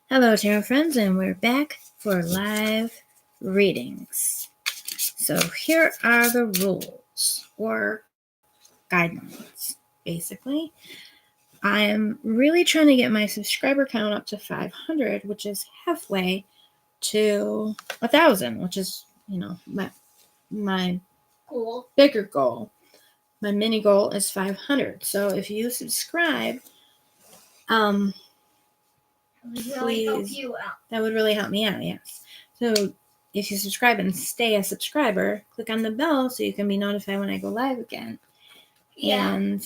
Hello, tarot friends, and we're back for live readings. So here are the rules or guidelines, basically. I am really trying to get my subscriber count up to 500, which is halfway to 1,000, which is, my bigger goal. My mini goal is 500. So if you subscribe, Really help you out. That would really help me out, yes. So if you subscribe and stay a subscriber, click on the bell so you can be notified when I go live again. Yeah. And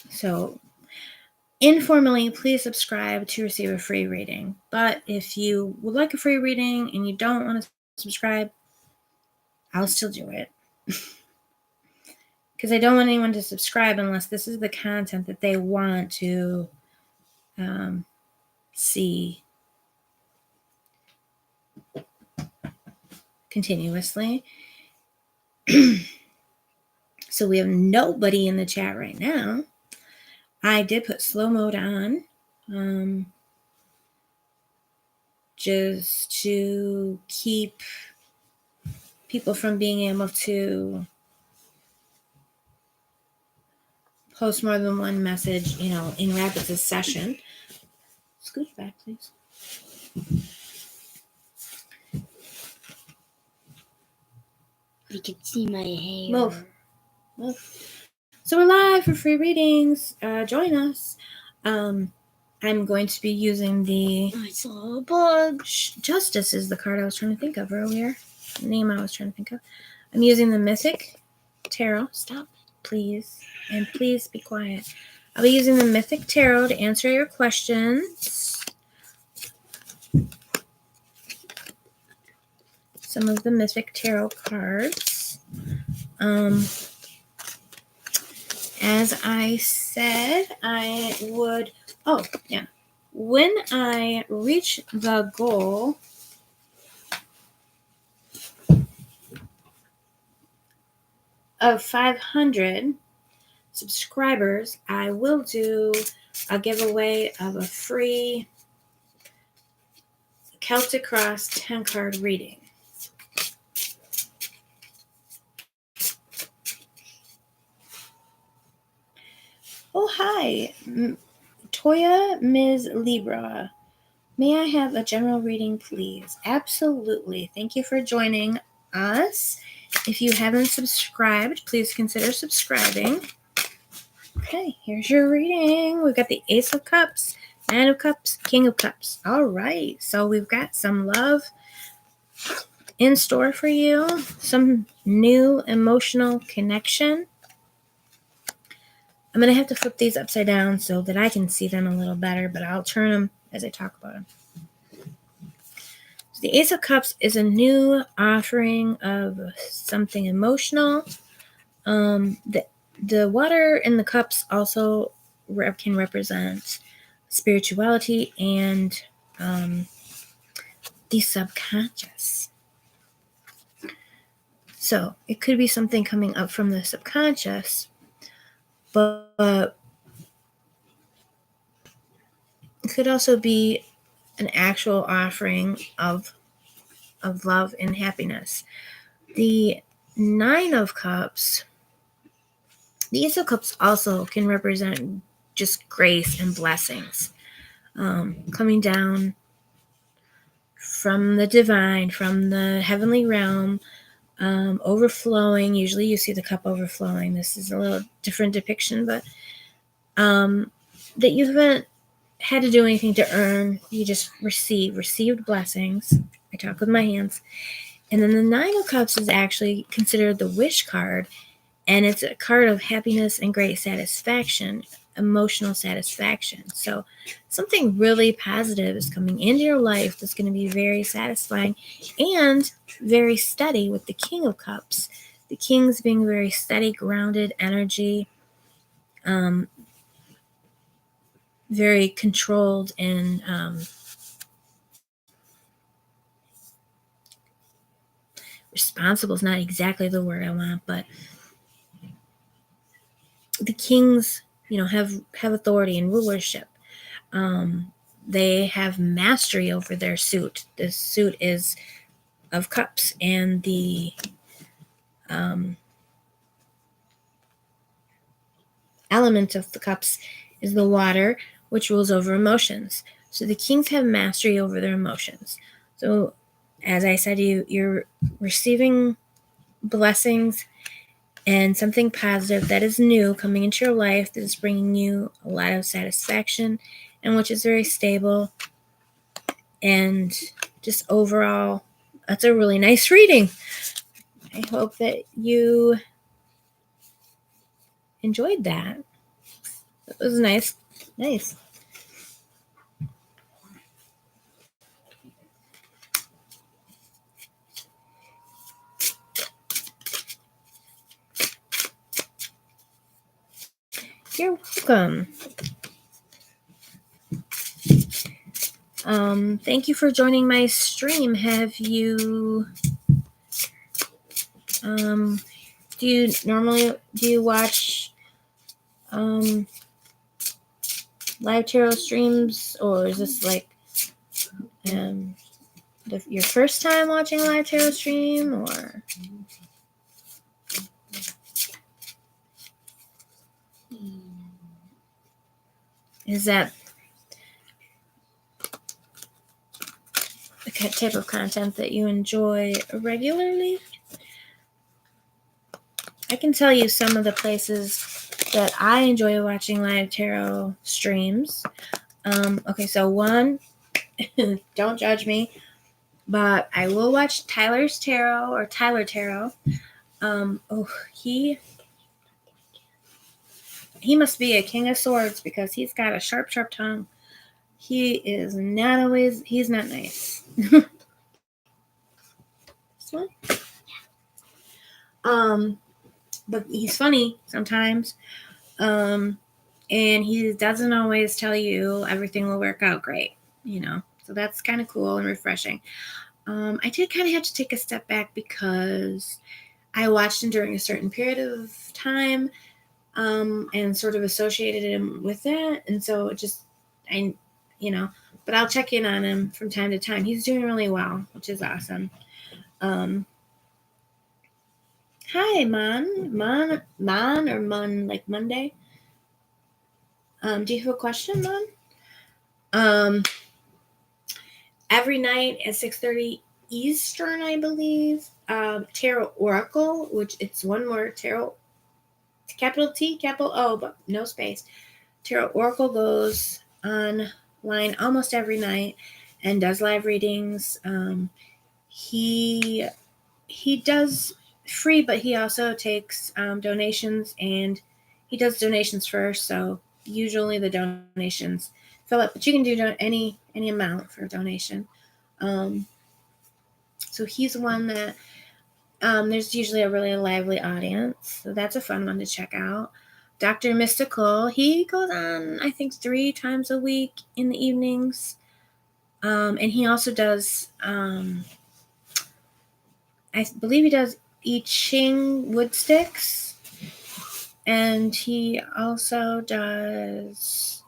so informally, please subscribe to receive a free reading. But if you would like a free reading and you don't want to subscribe, I'll still do it. Because I don't want anyone to subscribe unless this is the content that they want to see continuously. So we have nobody in the chat right now. I did put slow mode on just to keep people from being able to post more than one message, in rapid succession. Scoot back, please. You can see my hair. Move. So we're live for free readings. Join us. I'm going to be using the... I saw a bug. Justice is the card I was trying to think of earlier. The name I was trying to think of. I'm using the Mythic Tarot. Stop, please. And please be quiet. I'll be using the Mythic Tarot to answer your questions. Some of the Mythic Tarot cards. As I said, I would... Oh, yeah. When I reach the goal of 500 subscribers, I will do a giveaway of a free Celtic Cross 10-card reading. Oh, hi. Toya Ms. Libra. May I have a general reading, please? Absolutely. Thank you for joining us. If you haven't subscribed, please consider subscribing. Okay, here's your reading. We've got the Ace of Cups, Nine of Cups, King of Cups. All right, so we've got some love in store for you, some new emotional connection. I'm going to have to flip these upside down so that I can see them a little better, but I'll turn them as I talk about them. So the Ace of Cups is a new offering of something emotional. The water in the cups also can represent spirituality and the subconscious. So it could be something coming up from the subconscious, but it could also be an actual offering of love and happiness. The Nine of Cups, the Ace of Cups also can represent just grace and blessings coming down from the divine, from the heavenly realm, overflowing. Usually you see the cup overflowing. This is a little different depiction, but that you haven't had to do anything to earn. You just received blessings. I talk with my hands. And then the Nine of Cups is actually considered the wish card, and it's a card of happiness and great satisfaction, emotional satisfaction. So something really positive is coming into your life that's going to be very satisfying and very steady with the King of Cups. The Kings being very steady, grounded energy, very controlled and responsible is not exactly the word I want, but the kings, have authority and rulership. They have mastery over their suit. The suit is of cups, and the element of the cups is the water, which rules over emotions. So the kings have mastery over their emotions. So, as I said, you're receiving blessings and something positive that is new coming into your life that is bringing you a lot of satisfaction and which is very stable. And just overall, that's a really nice reading. I hope that you enjoyed that. It was nice. Nice. You're welcome. Thank you for joining my stream. Have you do you watch live tarot streams, or is this like your first time watching a live tarot stream, or is that the type of content that you enjoy regularly? I can tell you some of the places that I enjoy watching live tarot streams. Okay, so one, don't judge me, but I will watch Tyler's Tarot or Tyler Tarot. He must be a king of swords because he's got a sharp, sharp tongue. He's not nice. This one? But he's funny sometimes. And he doesn't always tell you everything will work out great, So that's kind of cool and refreshing. I did kind of have to take a step back because I watched him during a certain period of time, and sort of associated him with that. And so it just, but I'll check in on him from time to time. He's doing really well, which is awesome. Hi, Mon, or Mon, like Monday. Do you have a question, Mon? Every night at 6:30 Eastern, I believe, Tarot Oracle, which it's one word, Tarot, capital T, capital O, but no space. Tarot Oracle goes online almost every night and does live readings. He does free, but he also takes donations, and he does donations first. So usually the donations fill up, but you can do any amount for a donation. So he's one that there's usually a really lively audience. So that's a fun one to check out. Dr. Mystical, he goes on, I think, 3 times a week in the evenings. And he also does, I believe he does I Ching wood sticks. And he also does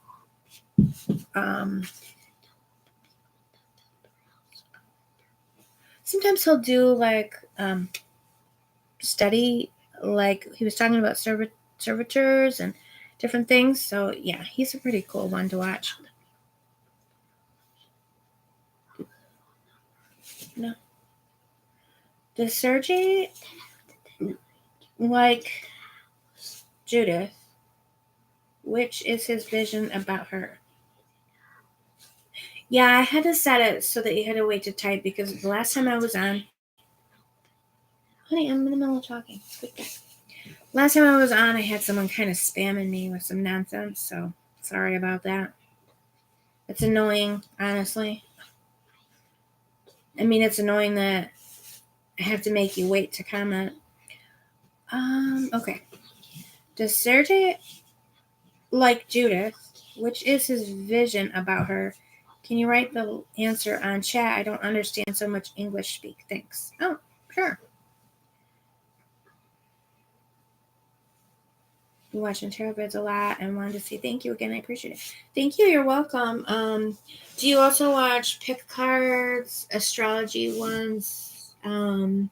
sometimes he'll do like study, like he was talking about servitors and different things. So yeah, he's a pretty cool one to watch. No. Does Sergey like Judith? Which is his vision about her? Yeah, I had to set it so that you had to wait to type, because the last time I was on, honey, I'm in the middle of talking. Last time I was on, I had someone kind of spamming me with some nonsense, so sorry about that. It's annoying, honestly. I mean, it's annoying that I have to make you wait to comment. Okay. Does Sergey like Judith? Which is his vision about her? Can you write the answer on chat? I don't understand so much English speak. Thanks. Oh, sure. you watching tarot vids a lot and wanted to say thank you again. I appreciate it. Thank you. You're welcome. Do you also watch pick cards, astrology ones? I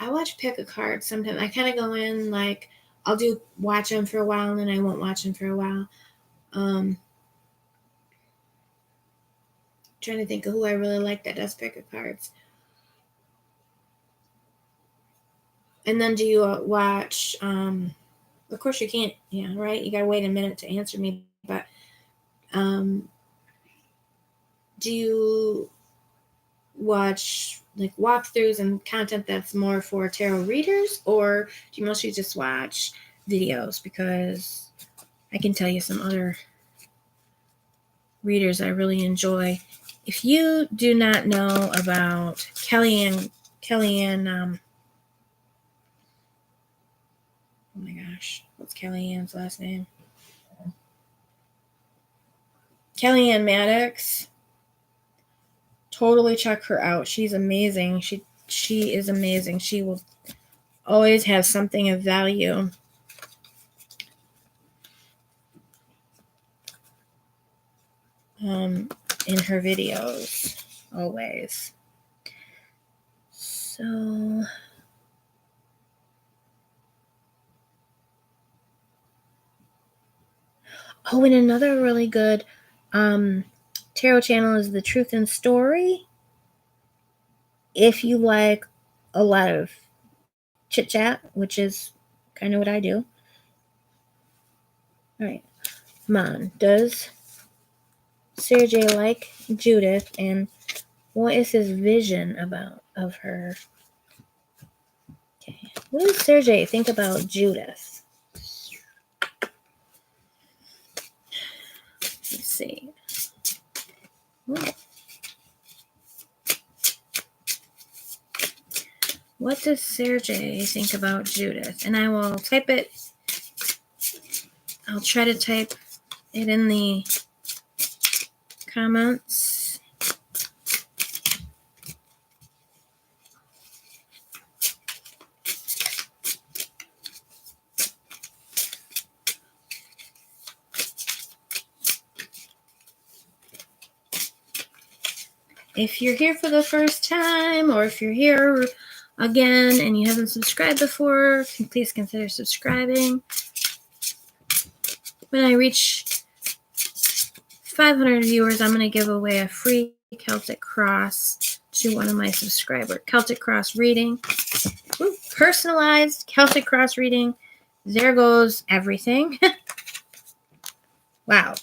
watch pick a card sometimes. I kind of go in like I'll watch them for a while and then I won't watch them for a while. Trying to think of who I really like that does pick a cards. And then do you watch? Of course you can't. Yeah, right. You gotta wait a minute to answer me. But do you watch like walkthroughs and content that's more for tarot readers, or do you mostly just watch videos? Because I can tell you some other readers I really enjoy. If you do not know about Kellyanne, oh my gosh, what's Kellyanne's last name? Kellyanne Maddox. Totally check her out. She's amazing. She is amazing. She will always have something of value. In her videos, always. So, and another really good tarot channel is The Truth and Story. If you like a lot of chit chat, which is kind of what I do. All right, Mon, does Sergey like Judith, and what is his vision of her? Okay, what does Sergey think about Judith? Let's see. What does Sergey think about Judith? And I will type it. I'll try to type it in the comments. If you're here for the first time, or if you're here again and you haven't subscribed before, please consider subscribing. When I reach 500 viewers, I'm going to give away a free Celtic Cross to one of my subscribers. Celtic Cross reading. Ooh, personalized Celtic Cross reading. There goes everything. Wow.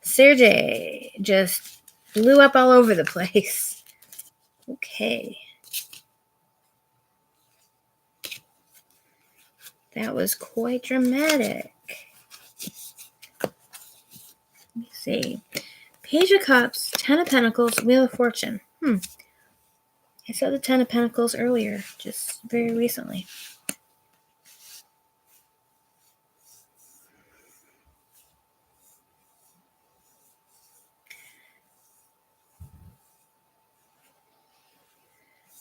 Sergey just blew up all over the place. Okay. That was quite dramatic. Let me see. Page of Cups, Ten of Pentacles, Wheel of Fortune. I saw the Ten of Pentacles earlier, just very recently.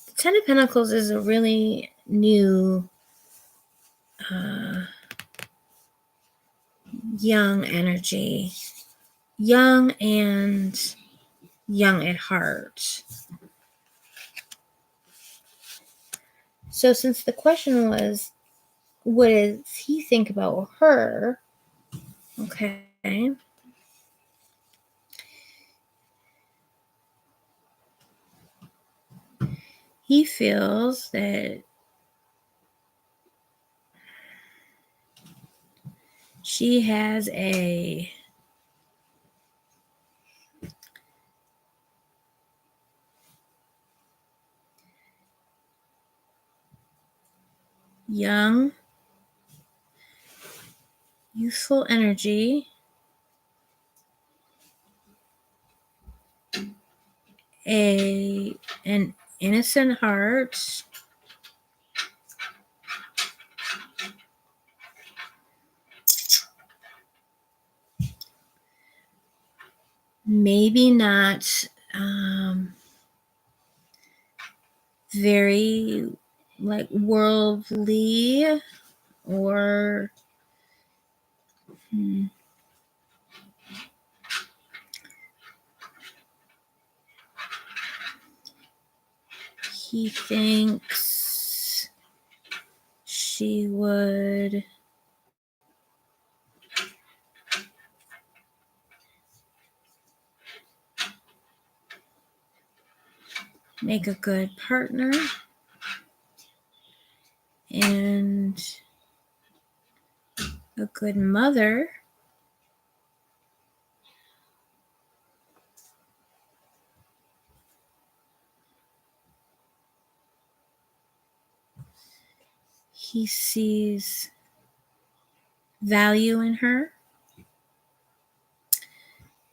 The Ten of Pentacles is a really new, young energy. Young and young at heart. So since the question was, what does he think about her? Okay. He feels that she has a young, youthful energy, an innocent heart, maybe not very like worldly or he thinks she would make a good partner and a good mother. He sees value in her.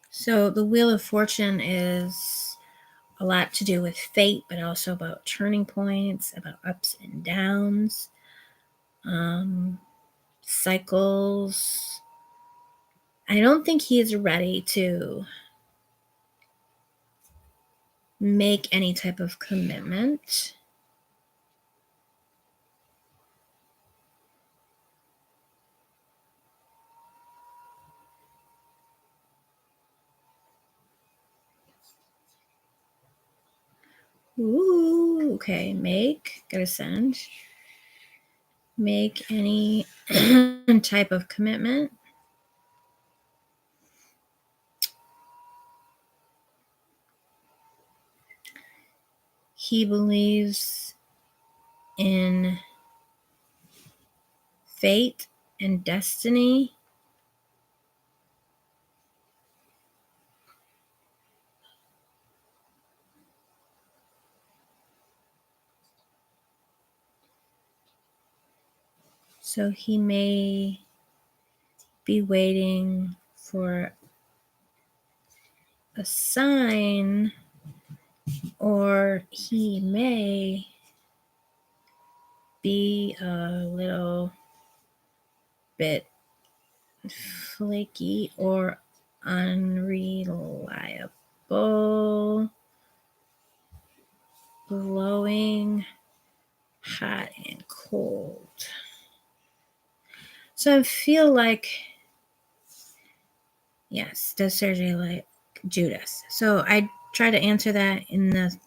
So the Wheel of Fortune is a lot to do with fate, but also about turning points, about ups and downs, cycles. I don't think he is ready to make any type of commitment. Ooh, okay. Gotta send. Make any type of commitment. He believes in fate and destiny. So he may be waiting for a sign, or he may be a little bit flaky or unreliable, blowing hot and cold. So I feel like, yes, does Sergey like Judas? So I try to answer that in the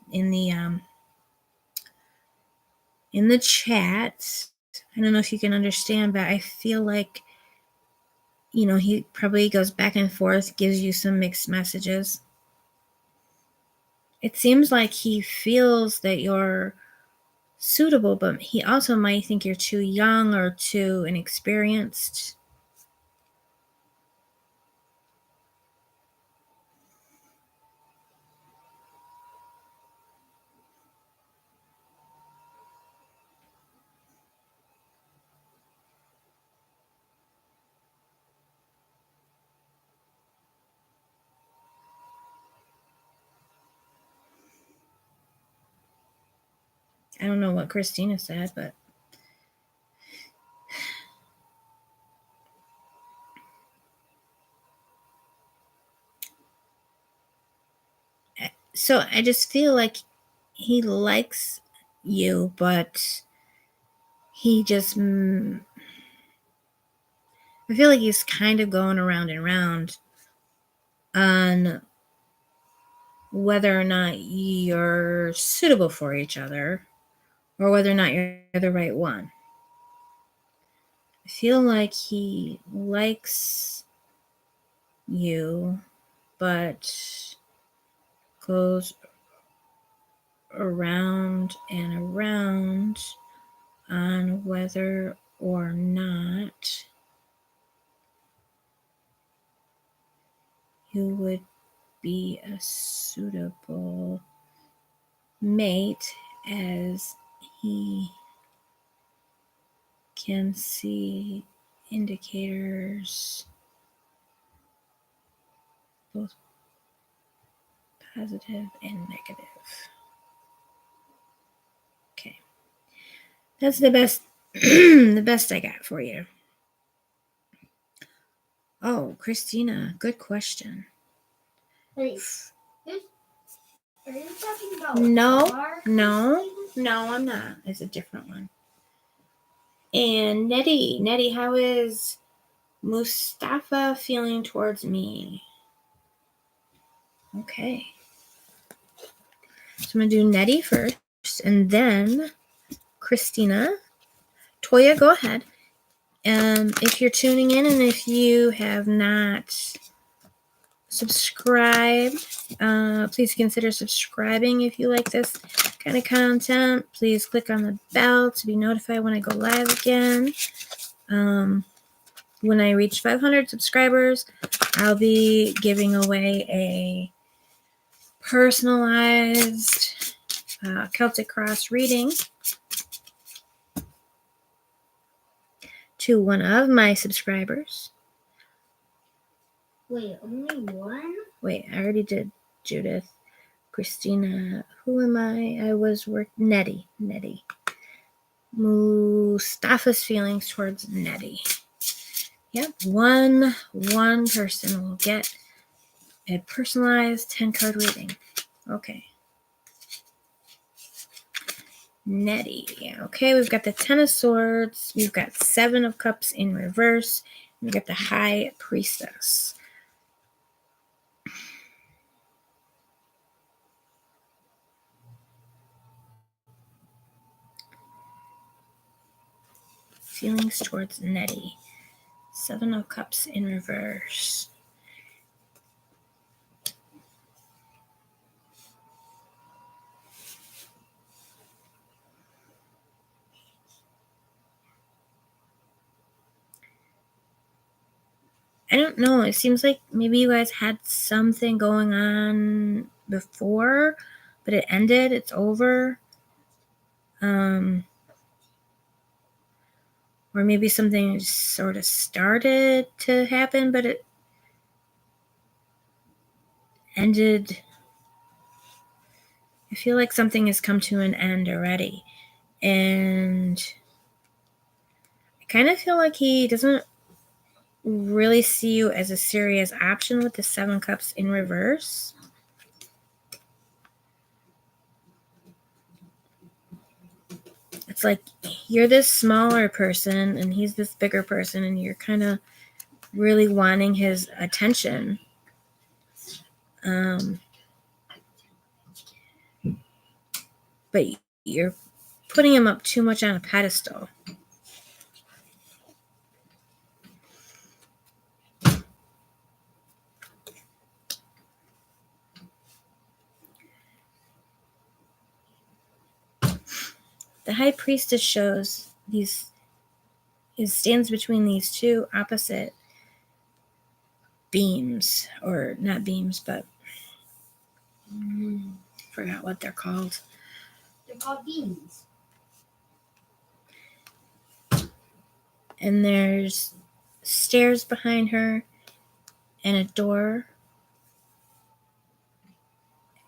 chat. I don't know if you can understand, but I feel like, he probably goes back and forth, gives you some mixed messages. It seems like he feels that you're suitable, but he also might think you're too young or too inexperienced. I don't know what Christina said, but so I just feel like he likes you, but he just, I feel like he's kind of going around and around on whether or not you're suitable for each other or whether or not you're the right one. I feel like he likes you, but goes around and around on whether or not you would be a suitable mate, as he can see indicators, both positive and negative. Okay. That's the best the best I got for you. Oh, Christina, good question. Wait, are you talking about No, Mark? no, No, I'm not. It's a different one. And Nettie, how is Mustafa feeling towards me? Okay. So I'm going to do Nettie first, and then Christina. Toya, go ahead. If you're tuning in and if you have not subscribed, please consider subscribing if you like this kind of content. Please click on the bell to be notified when I go live again. When I reach 500 subscribers, I'll be giving away a personalized Celtic Cross reading to one of my subscribers. Wait, only one? Wait, I already did Judith. Christina. Who am I? I was Nettie. Mustafa's feelings towards Nettie. Yep, one person will get a personalized 10-card reading. Okay. Nettie. Okay, we've got the Ten of Swords. We've got Seven of Cups in reverse. We've got the High Priestess. Feelings towards Nettie. Seven of Cups in reverse. I don't know. It seems like maybe you guys had something going on before, but it ended. It's over. Or maybe something sort of started to happen, but it ended. I feel like something has come to an end already. And I kind of feel like he doesn't really see you as a serious option with the Seven Cups in reverse. It's like you're this smaller person and he's this bigger person, and you're kind of really wanting his attention. But you're putting him up too much on a pedestal. The High Priestess shows it stands between these two opposite beams, or not beams, but forgot what they're called. They're called beans. And there's stairs behind her and a door.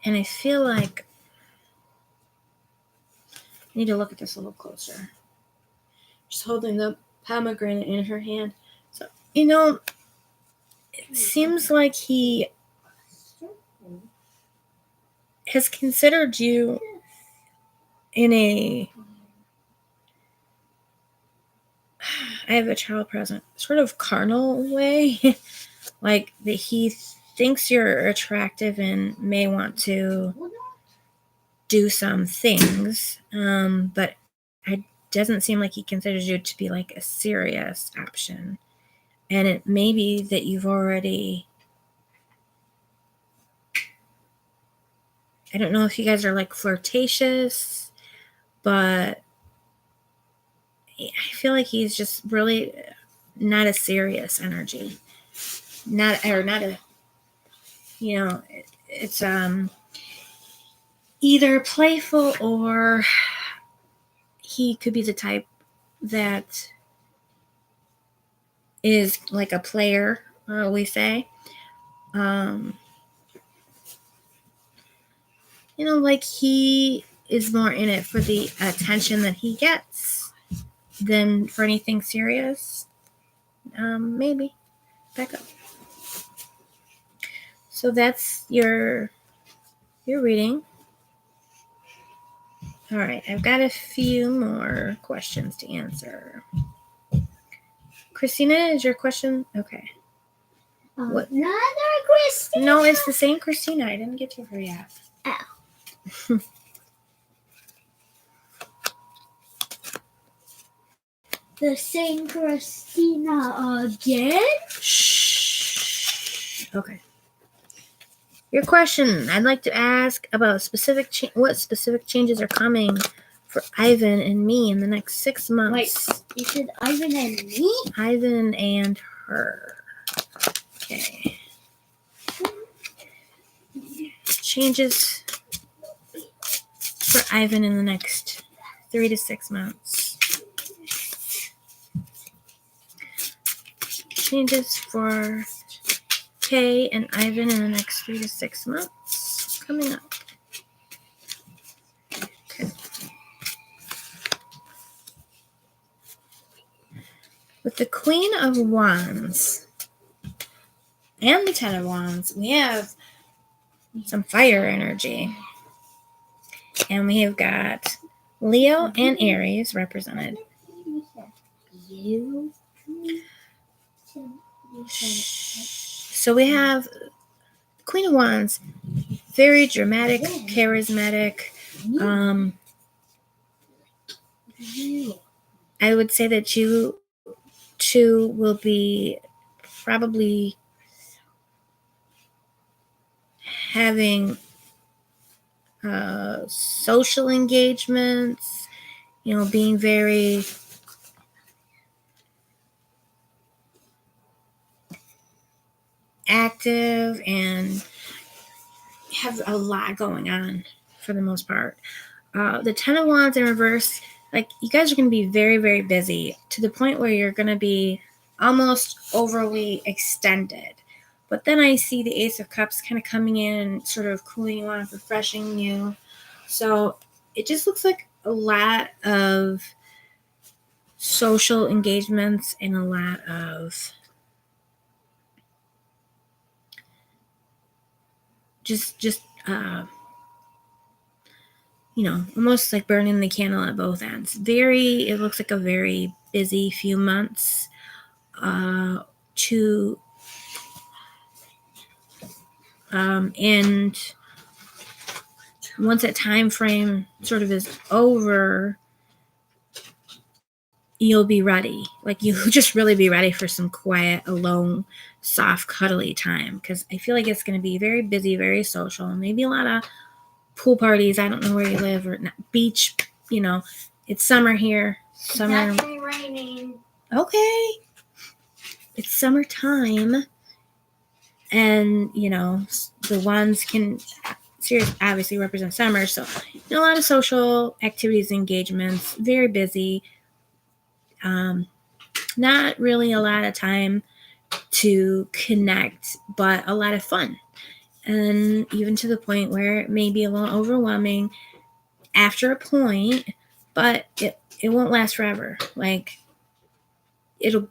And I feel like I need to look at this a little closer. She's holding the pomegranate in her hand. So, it seems like he has considered you in a, I have a child present, sort of carnal way. Like that he thinks you're attractive and may want to do some things, but it doesn't seem like he considers you to be like a serious option. And it may be that you've already, I don't know if you guys are like flirtatious, but I feel like he's just really not a serious energy. Not a, it's either playful, or he could be the type that is like a player, we say. Like he is more in it for the attention that he gets than for anything serious. Maybe. Back up. So that's your reading. All right, I've got a few more questions to answer. Christina, is your question? Okay. What? Another Christina? No, it's the same Christina. I didn't get to her yet. Oh. The same Christina again? Shh. Okay. Your question. I'd like to ask about what specific changes are coming for Ivan and me in the next 6 months. Wait, you said Ivan and me? Ivan and her. Okay. Changes for Ivan in the next 3 to 6 months. Changes for Kay and Ivan in the next 3 to 6 months coming up. Okay. With the Queen of Wands and the Ten of Wands, we have some fire energy. And we have got Leo and Aries represented. You? So we have Queen of Wands, very dramatic, charismatic. I would say that you two will be probably having social engagements, being very active and have a lot going on for the most part. The Ten of Wands in reverse, like you guys are going to be very, very busy to the point where you're going to be almost overly extended. But then I see the Ace of Cups kind of coming in and sort of cooling you off, refreshing you. So it just looks like a lot of social engagements and a lot of just almost like burning the candle at both ends. It looks like a very busy few months and once that time frame sort of is over, you'll be ready. Like you'll just really be ready for some quiet, alone, soft, cuddly time, because I feel like it's going to be very busy, very social, maybe a lot of pool parties. I don't know where you live, or beach. It's summer here. Summer. It's actually raining. Okay. It's summertime, and the wands can obviously represent summer, so a lot of social activities, engagements, very busy. Not really a lot of time to connect, but a lot of fun, and even to the point where it may be a little overwhelming after a point, but it won't last forever. Like it'll,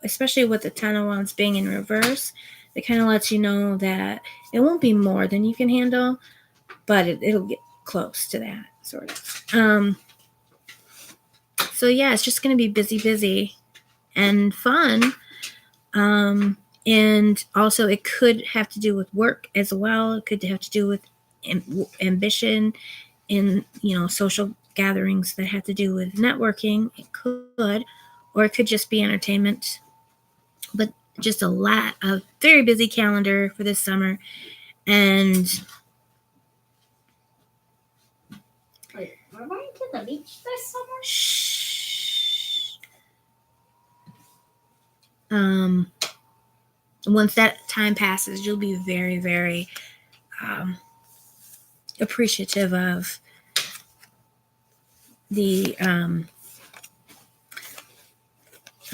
especially with the Ten of Wands being in reverse, it kind of lets you know that it won't be more than you can handle, but it'll get close to that sort of. So yeah, it's just going to be busy and fun. And also it could have to do with work as well. It could have to do with ambition in, social gatherings that have to do with networking. It could, or it could just be entertainment. But just a lot of very busy calendar for this summer. And Wait, we're going to the beach this summer? Once that time passes, you'll be very, very appreciative of the I'm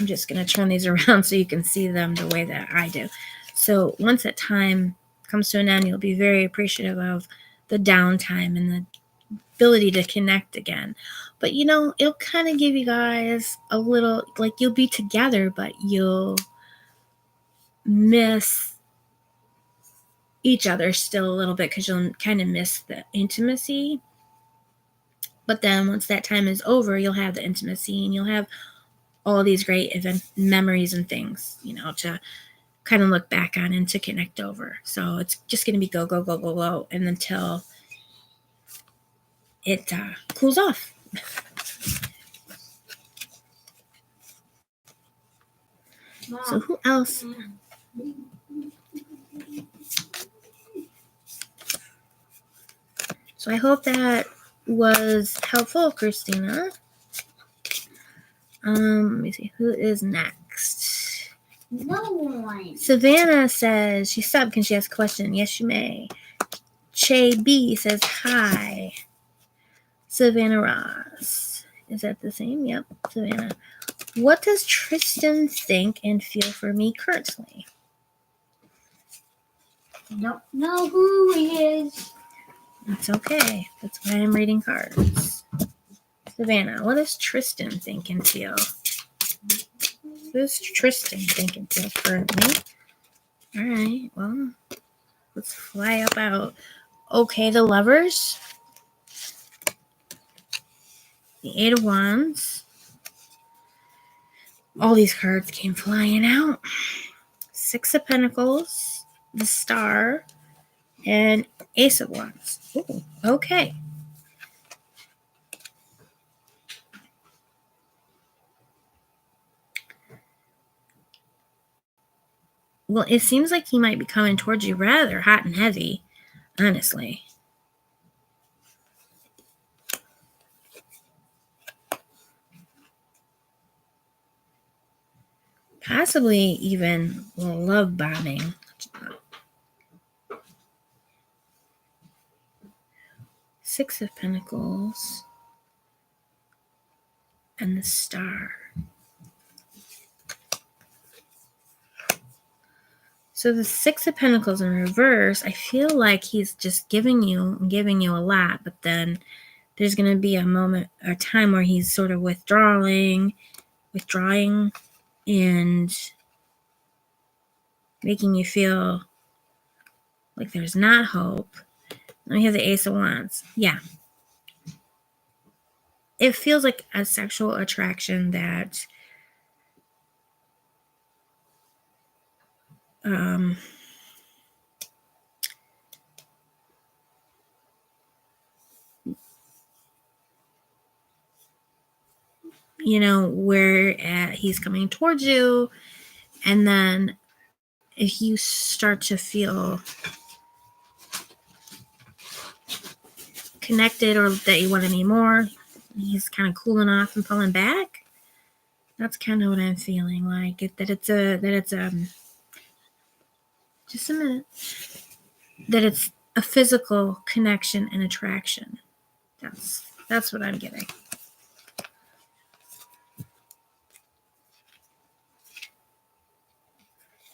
just going to turn these around so you can see them the way that I do. So once that time comes to an end, you'll be very appreciative of the downtime and the ability to connect again. But it'll kind of give you guys a little, like, you'll be together, but you'll miss each other still a little bit, because you'll kind of miss the intimacy. But then once that time is over, you'll have the intimacy and you'll have all these great event memories and things, to kind of look back on and to connect over. So it's just going to be go, go, go, go, go, and until it cools off. So who else? So I hope that was helpful, Christina. Let me see, who is next? No one. Savannah says she's subbed. Can she ask a question? Yes, you may. Che B says hi. Savannah Ross. Is that the same? Yep, Savannah. What does Tristan think and feel for me currently? Don't know who he is. It's okay. That's why I'm reading cards. Savannah, what does Tristan think and feel? What does Tristan think and feel currently? All right, well, let's fly up out. Okay, the Lovers. The Eight of Wands. All these cards came flying out. Six of Pentacles, the Star, and Ace of Wands. Ooh, okay. Well, it seems like he might be coming towards you rather hot and heavy, honestly. Possibly even love bombing. Six of Pentacles and the Star. So the Six of Pentacles in reverse, I feel like he's just giving you a lot, but then there's going to be a time where he's sort of withdrawing and making you feel like there's not hope. Then we have the Ace of Wands. Yeah. It feels like a sexual attraction that where he's coming towards you, and then if you start to feel connected or that you want any more, he's kind of cooling off and pulling back. That's kind of what I'm feeling like. Just a minute. That it's a physical connection and attraction. That's what I'm getting.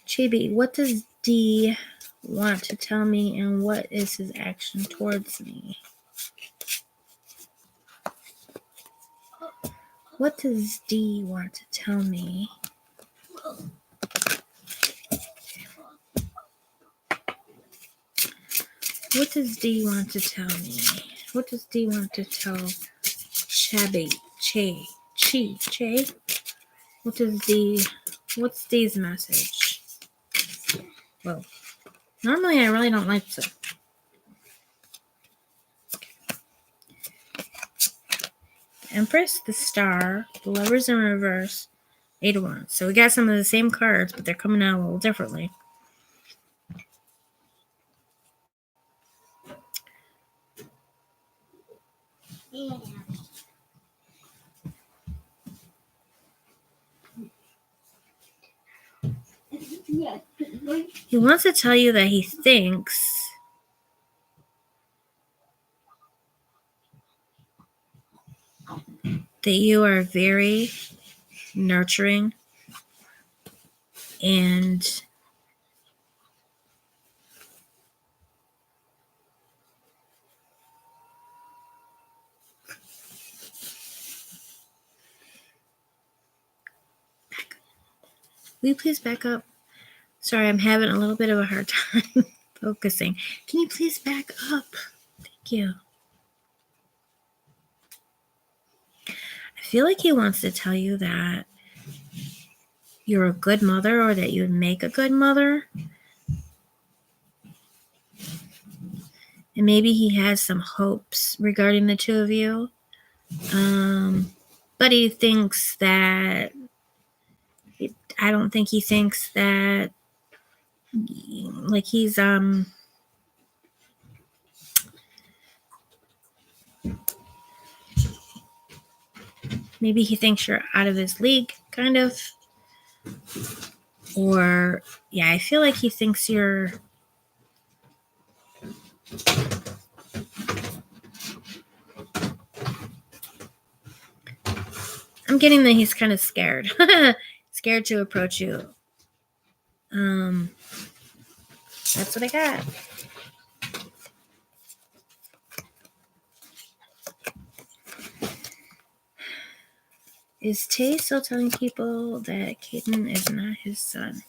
Chibi, what does D want to tell me and what is his action towards me? What does D want to tell me? What does D want to tell me? What does D want to tell Chabi? Che? What's D's message? Well, normally I really don't like to. Empress, the Star, the Lovers in reverse, Eight of Wands. So we got some of the same cards, but they're coming out a little differently. Yeah. He wants to tell you that he thinks that you are very nurturing and will you please back up? Sorry, I'm having a little bit of a hard time focusing. Can you please back up? Thank you. feel like he wants to tell you that you're a good mother or that you would make a good mother. And maybe he has some hopes regarding the two of you. But he thinks that, I don't think he thinks that, like, he's, maybe he thinks you're out of his league, kind of. Or, yeah, I feel like he thinks you're, I'm getting that he's kind of scared. Scared to approach you. That's what I got. Is Tay still telling people that Caden is not his son?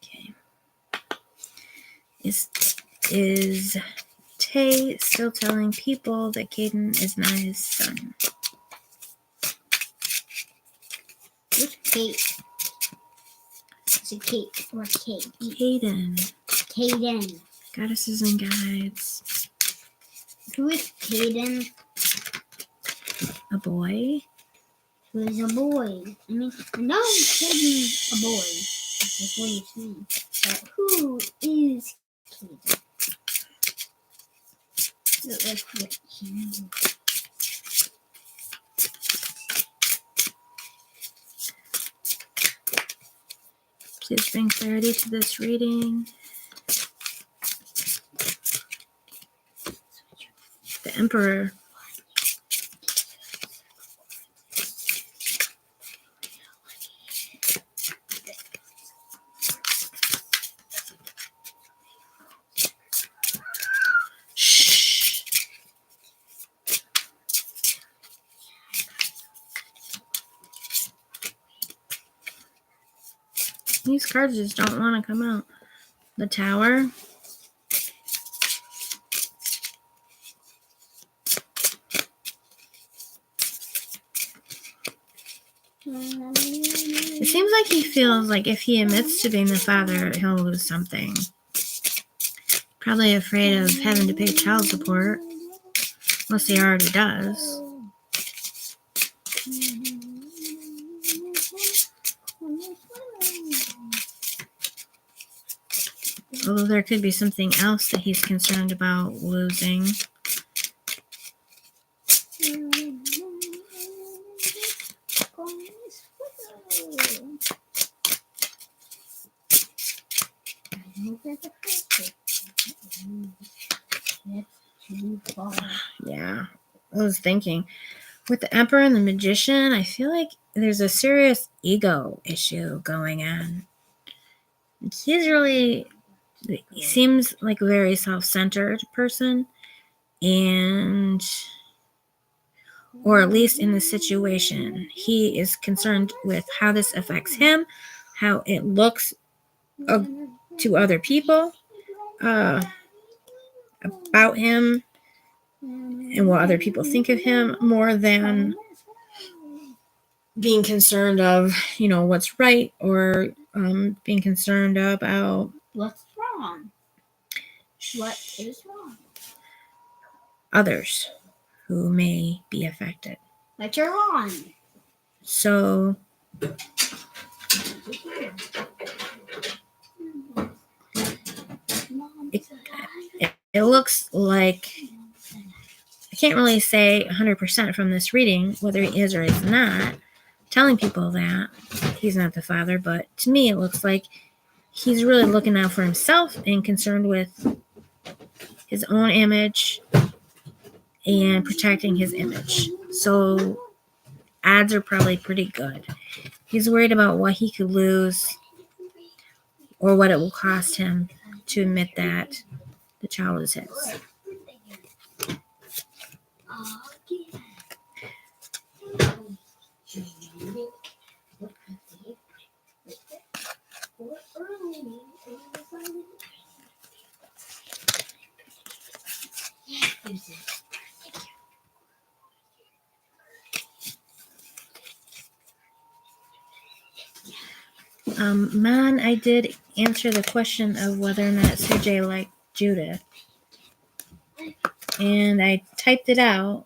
Okay. Is Tay still telling people that Caden is not his son? Which Kate? Is it Kate or Kate? Caden. Caden. Goddesses and guides. Who is Caden? A boy? Who is a boy? I mean, I know Caden's a boy. That's what you're saying. But who is Caden? Let's put Caden. Please bring clarity to this reading. The Emperor. Shh. These cards just don't want to come out. The Tower. It seems like he feels like if he admits to being the father, he'll lose something. Probably afraid of having to pay child support. Unless he already does. Although there could be something else that he's concerned about losing. Yeah, I was thinking. With the Emperor and the Magician, I feel like there's a serious ego issue going on. He seems like a very self-centered person, and, or at least in the situation, he is concerned with how this affects him, how it looks to other people, about him, and what other people think of him, more than being concerned of, what's right, or being concerned about what's wrong. What is wrong? Others who may be affected. Like you're wrong. So it looks like, I can't really say 100% from this reading whether he is or is not telling people that he's not the father, but to me it looks like he's really looking out for himself and concerned with his own image and protecting his image. So odds are probably pretty good. He's worried about what he could lose or what it will cost him to admit that the child is his. Who's it? Man, I did answer the question of whether or not Sergey liked Judith. And I typed it out.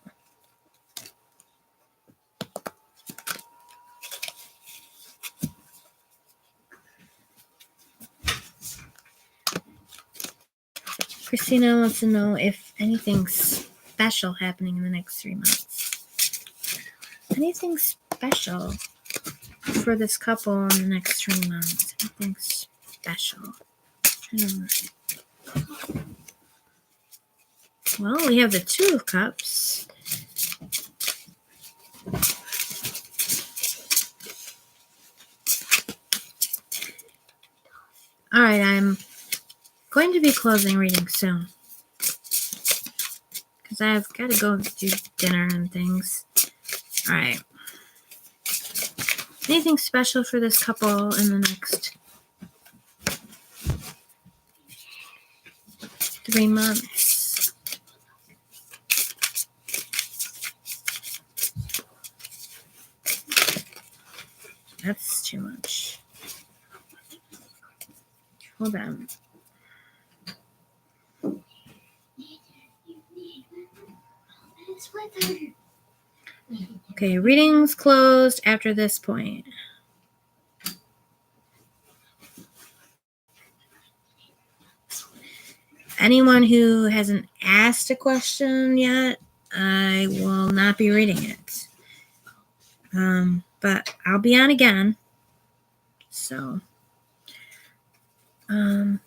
Christina wants to know if anything's special happening in the next 3 months. Anything special for this couple in the next 3 months? Anything special? Well, we have the Two of Cups. All right, I'm going to be closing reading soon because I've got to go do dinner and things. All right. Anything special for this couple in the next 3 months? That's too much. Hold on. Okay, readings closed after this point. Anyone who hasn't asked a question yet, I will not be reading it. But I'll be on again. So, Knight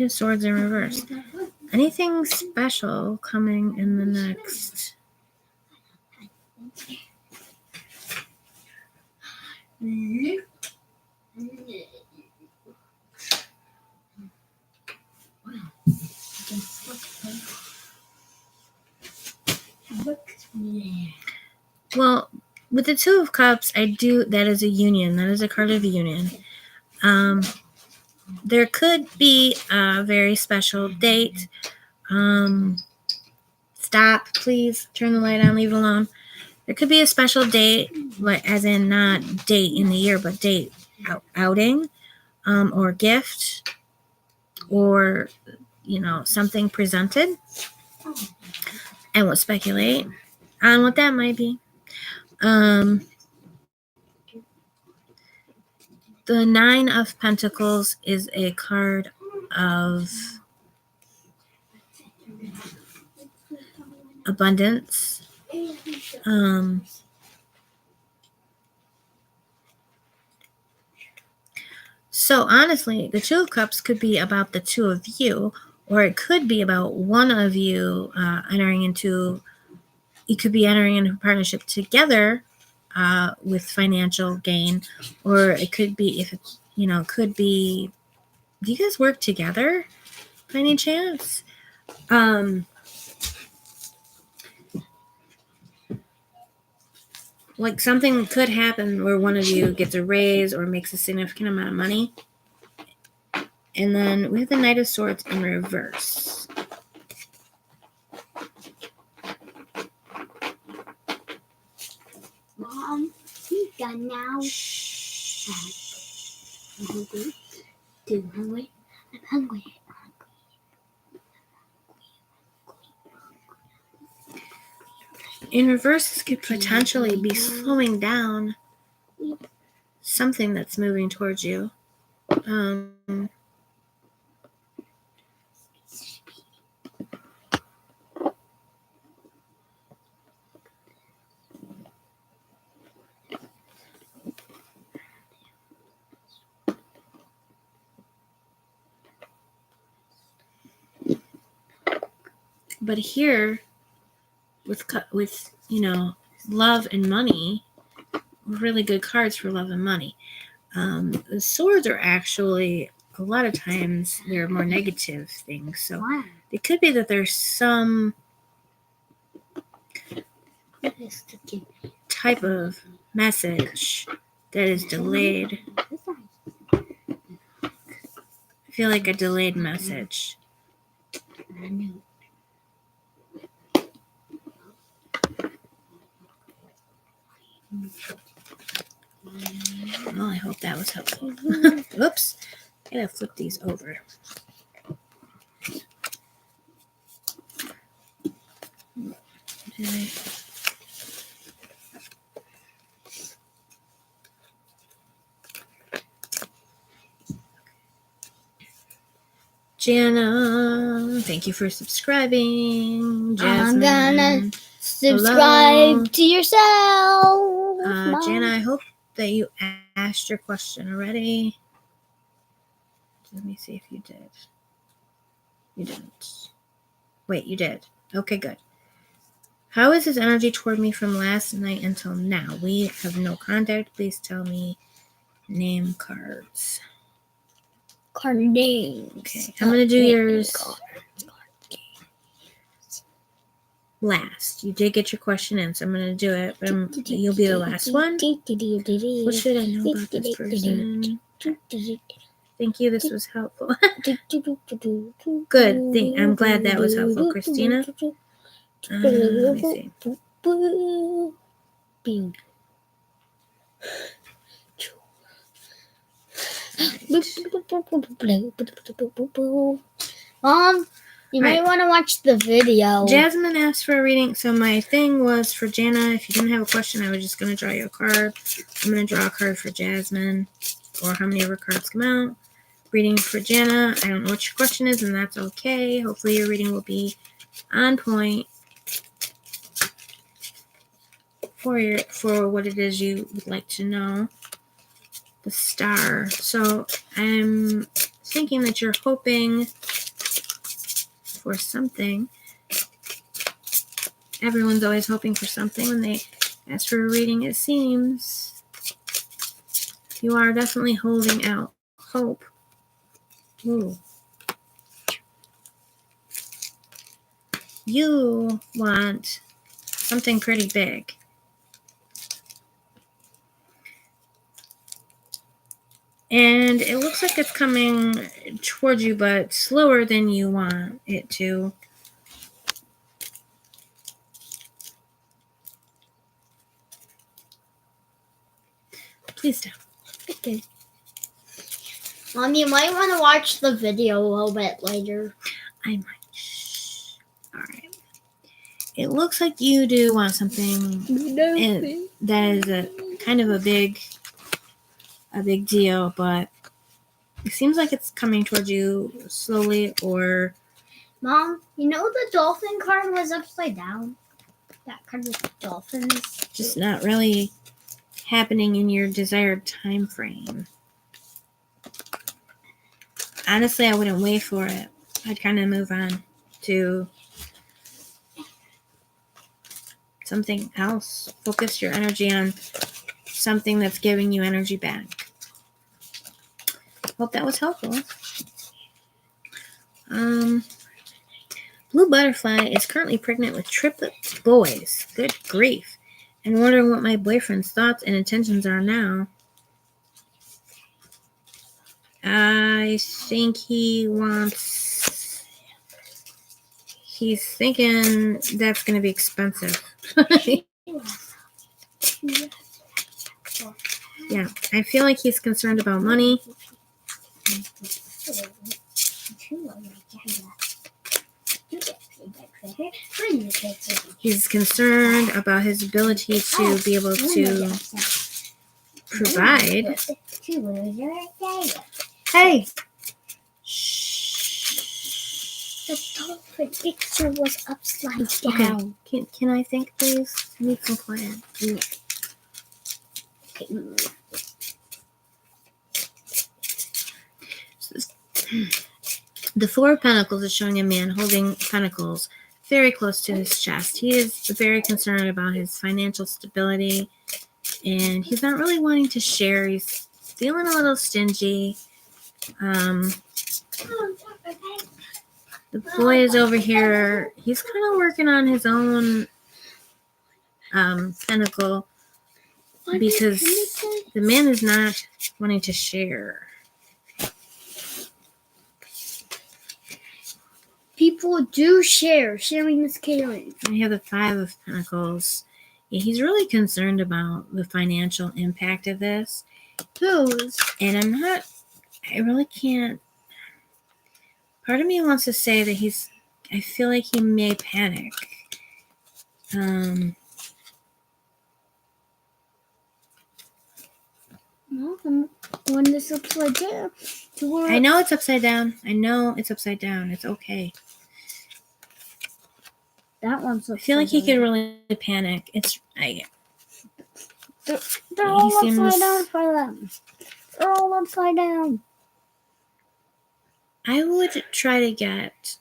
of Swords in reverse. Anything special coming in the next? Well, with the Two of Cups, that is a union. That is a card of union. There could be a very special date. Stop, please. Turn the light on, leave it alone. There could be a special date, as in not date in the year, but date outing, or gift, or, something presented. I won't speculate on what that might be. The Nine of Pentacles is a card of abundance. So honestly, the Two of Cups could be about the two of you, or it could be about one of you entering into a partnership together with financial gain, or it could be, could be, do you guys work together by any chance? Like something could happen where one of you gets a raise or makes a significant amount of money. And then we have the Knight of Swords in reverse. Mom, you done now? I'm hungry. Too hungry? I'm hungry. In reverse, this could potentially be slowing down something that's moving towards you. But here, with love and money, really good cards for love and money. The swords are actually, a lot of times, they're more negative things. So it could be that there's some type of message that is delayed. I feel like a delayed message. I know. Well, I hope that was helpful. Whoops. I gotta flip these over. Okay. Jana, thank you for subscribing. Jasmine. I'm gonna subscribe Hello. to yourself. Mom. Jana, I hope that you asked your question already. Let me see if you did. You didn't. Wait, you did. Okay, good. How is his energy toward me from last night until now? We have no contact. Please tell me name cards. Card names. Okay, I'm going to do yours last. You did get your question in, so I'm going to do it, but you'll be the last one. What should I know about this person? Thank you. This was helpful. Good thing. I'm glad that was helpful, Christina. Let me see. You might want to watch the video. Jasmine asked for a reading, so my thing was for Jana. If you didn't have a question, I was just going to draw you a card. I'm going to draw a card for Jasmine, or how many of her cards come out. Reading for Jana. I don't know what your question is, and that's okay. Hopefully your reading will be on point for what it is you would like to know. The Star. So I'm thinking that you're hoping for something. Everyone's always hoping for something when they ask for a reading, it seems. You are definitely holding out hope. Ooh. You want something pretty big. And it looks like it's coming towards you, but slower than you want it to. Please don't. Okay. Mom, you might want to watch the video a little bit later. I might. Shh. All right. It looks like you do want something that is a kind of a big deal, but it seems like it's coming towards you slowly. Or Mom, you know the dolphin card was upside down? That card with dolphins? just not really happening in your desired time frame. Honestly, I wouldn't wait for it. I'd kind of move on to something else. Focus your energy on something that's giving you energy back. Hope that was helpful. Blue Butterfly is currently pregnant with triplet boys. Good grief. And wondering what my boyfriend's thoughts and intentions are now. I think he's thinking that's going to be expensive. Yeah, I feel like he's concerned about money. He's concerned about his ability to be able to provide. Hey! Shh. The dolphin picture was upside down. Okay. Can I think, please? I need some quiet. The Four of Pentacles is showing a man holding pentacles very close to his chest. He is very concerned about his financial stability, and he's not really wanting to share. He's feeling a little stingy. The boy is over here. He's kind of working on his own pentacle because the man is not wanting to share. people do share. Sharing is caring. I have the Five of Pentacles. Yeah, he's really concerned about the financial impact of this. Who's? And I really can't. Part of me wants to say that I feel like he may panic. No, I'm on this upside down. I know it's upside down. It's okay. That one's upside I feel like he down. could really panic. They're all upside down for them. They're all upside down. I would try to get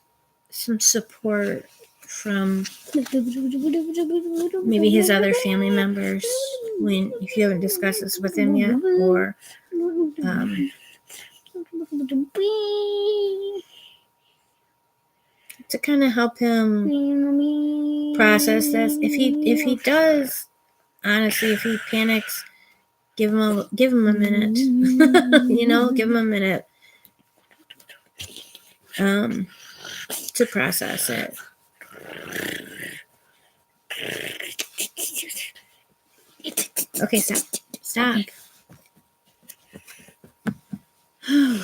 some support from maybe his other family members if you haven't discussed this with him yet, or to kind of help him process this. If he does, honestly, if he panics, give him a minute. Give him a minute to process it. Okay, stop. Let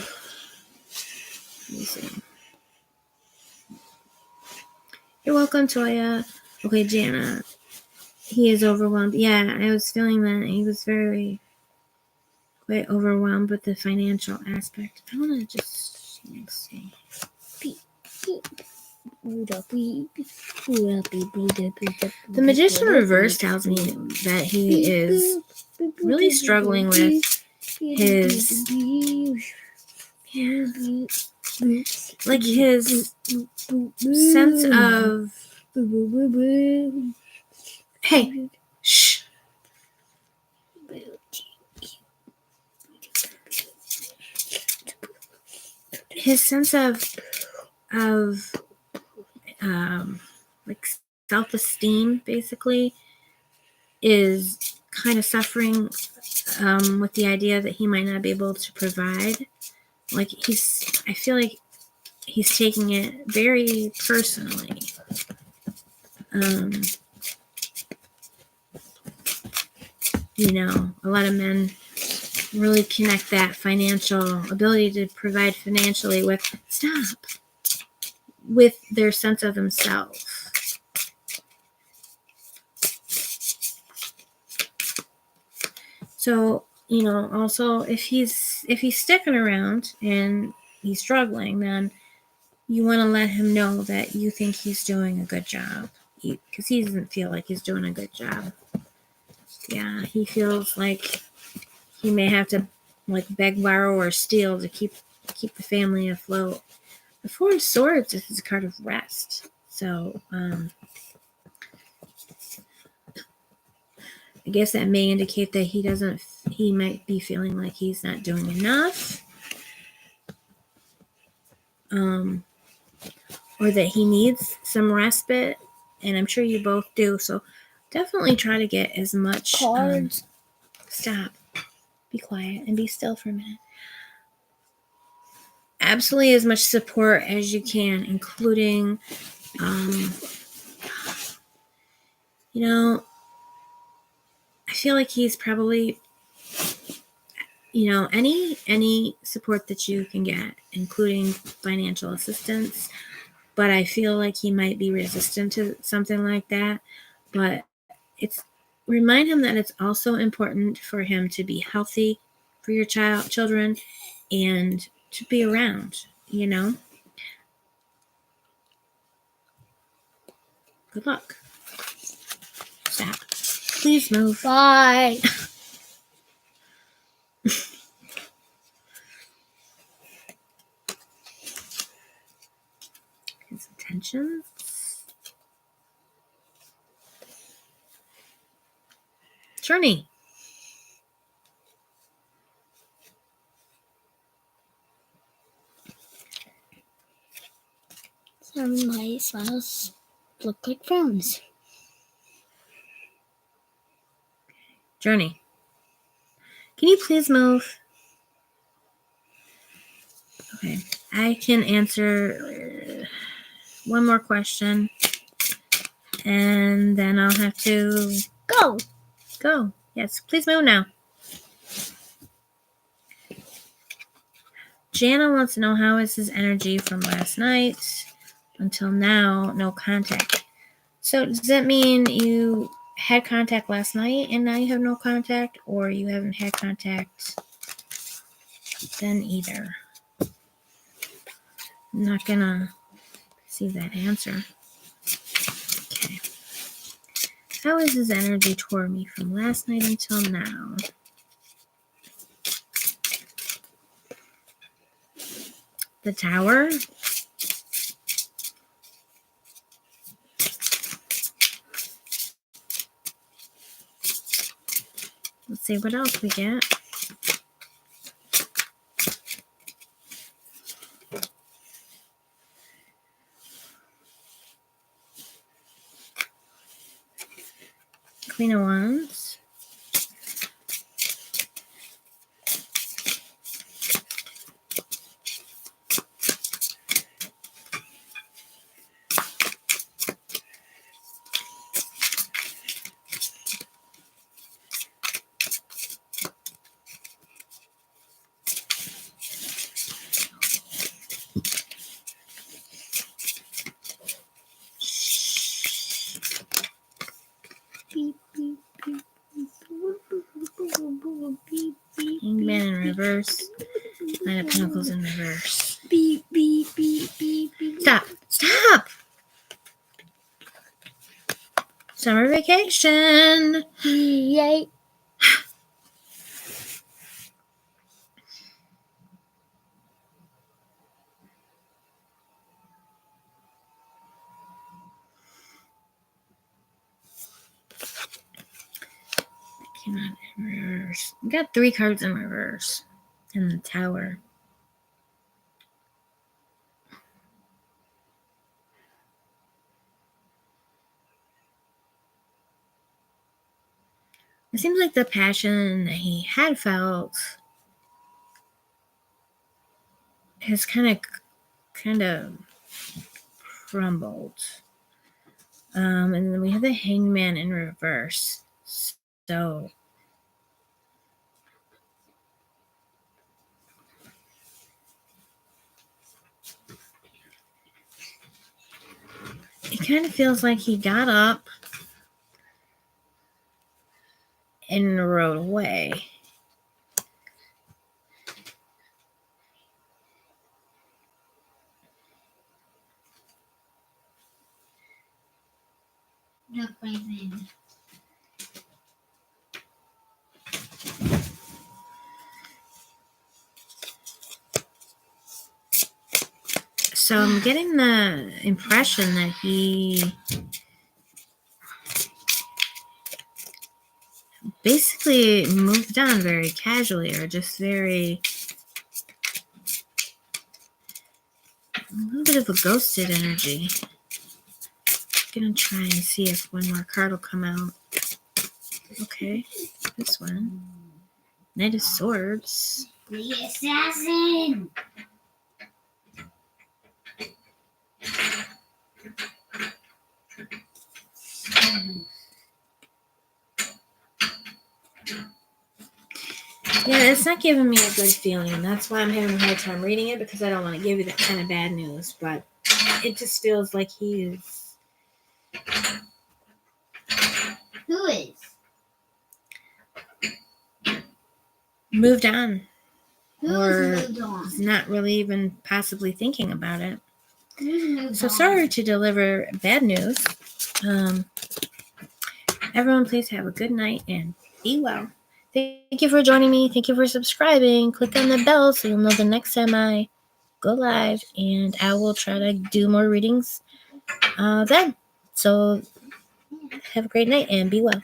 me see. You're welcome, Toya. Okay, Jana. He is overwhelmed. Yeah, I was feeling that. He was quite overwhelmed with the financial aspect. I want to just see. The Magician reverse tells me that he is really struggling with his sense of, hey, shh. His sense of self-esteem basically is kind of suffering with the idea that he might not be able to provide. I feel like he's taking it very personally. A lot of men really connect that financial ability to provide financially with their sense of themselves. So, also if he's sticking around and he's struggling, then you want to let him know that you think he's doing a good job, because he doesn't feel like he's doing a good job. Yeah, he feels like he may have to beg, borrow, or steal to keep the family afloat. The Four of Swords is a card of rest. So I guess that may indicate that he might be feeling like he's not doing enough. Or that he needs some respite. And I'm sure you both do. So definitely try to get as much cards. Stop. Be quiet and be still for a minute. Absolutely as much support as you can, including, I feel like he's probably, any support that you can get, including financial assistance. But I feel like he might be resistant to something like that. But remind him that it's also important for him to be healthy for your children and to be around, Good luck. Stop. Please move. Bye. His intentions. Journey. Some of my smiles look like frowns. Journey. Can you please move? Okay. I can answer one more question, and then I'll have to go. Yes, please move now. Jana wants to know, how is his energy from last night until now? No contact. So does that mean you had contact last night and now you have no contact, or you haven't had contact then either? I'm not gonna see that answer. Okay. How is his energy toward me from last night until now? The Tower. Let's see what else we get. Queen of Wands. Hangman in reverse. Nine of Pentacles in reverse. Stop! Stop! Summer vacation! Yay. Came out in reverse. We got 3 cards in reverse. And the Tower. It seems like the passion that he had felt has kind of crumbled. And then we have the Hangman in reverse. So it kind of feels like he got up and rode away. No poison. So I'm getting the impression that he basically moved on very casually, or just very, a little bit of a ghosted energy. I'm gonna try and see if one more card will come out. Okay, this one. Knight of Swords. The assassin. Yeah, it's not giving me a good feeling. That's why I'm having a hard time reading it, because I don't want to give you that kind of bad news. But it just feels like he's Who is? moved on. Who Or is moved on? he's not really even possibly thinking about it. Who's moved So on? sorry to deliver bad news. Everyone, please have a good night and be well. Thank you for joining me. Thank you for subscribing. Click on the bell so you'll know the next time I go live, and I will try to do more readings then. So have a great night and be well.